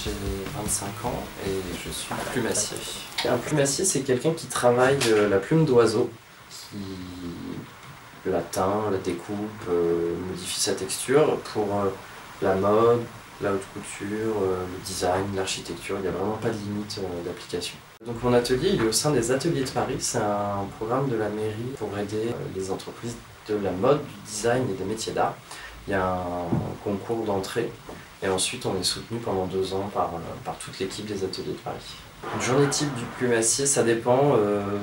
j'ai 25 ans et je suis plumassier. Un plumassier, c'est quelqu'un qui travaille la plume d'oiseau, qui la teint, la découpe, modifie sa texture pour la mode, la haute couture, le design, l'architecture. Il n'y a vraiment pas de limite d'application. Donc mon atelier, il est au sein des Ateliers de Paris. C'est un programme de la mairie pour aider les entreprises de la mode, du design et des métiers d'art. Il y a un concours d'entrée et ensuite on est soutenu pendant 2 ans par toute l'équipe des Ateliers de Paris. Une journée type du plumassier, ça dépend.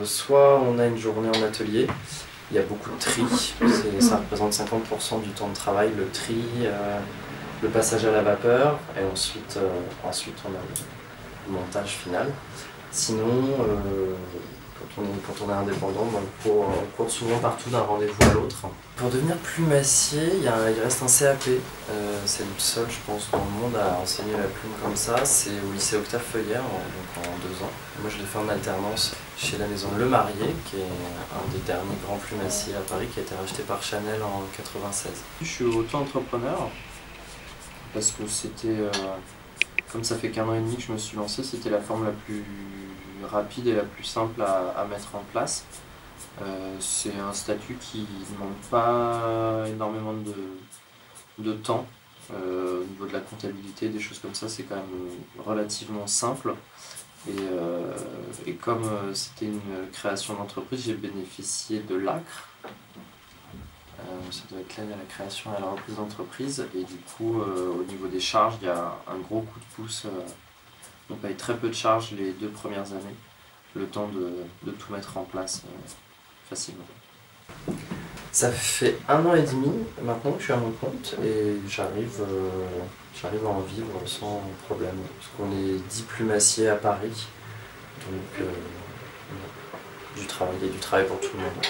Soit on a une journée en atelier, il y a beaucoup de tri, ça représente 50% du temps de travail, le tri, le passage à la vapeur et ensuite on a le montage final. Sinon, quand on est indépendant, on court souvent partout d'un rendez-vous à l'autre. Pour devenir plumassier, il reste un CAP. C'est le seul, je pense, dans le monde à enseigner la plume comme ça. C'est au lycée Octave Feuillère, donc en 2 ans. Moi, je l'ai fait en alternance chez la maison Le Marié, qui est un des derniers grands plumassiers à Paris, qui a été racheté par Chanel en 96. Je suis auto-entrepreneur parce que c'était... Comme ça fait qu'1 an et demi que je me suis lancé, c'était la forme la plus rapide et la plus simple à mettre en place. C'est un statut qui ne demande pas énormément de temps. Au niveau de la comptabilité, des choses comme ça, c'est quand même relativement simple. Et comme c'était une création d'entreprise, j'ai bénéficié de l'ACRE. Ça doit être l'aide à la création et à la reprise d'entreprise. Et du coup, au niveau des charges, il y a un gros coup de pouce. On paye très peu de charges les 2 premières années, le temps de tout mettre en place facilement. Ça fait 1 an et demi maintenant que je suis à mon compte et j'arrive à en vivre sans problème. Parce qu'on est 10 plumassiers à Paris, donc il y a du travail pour tout le monde.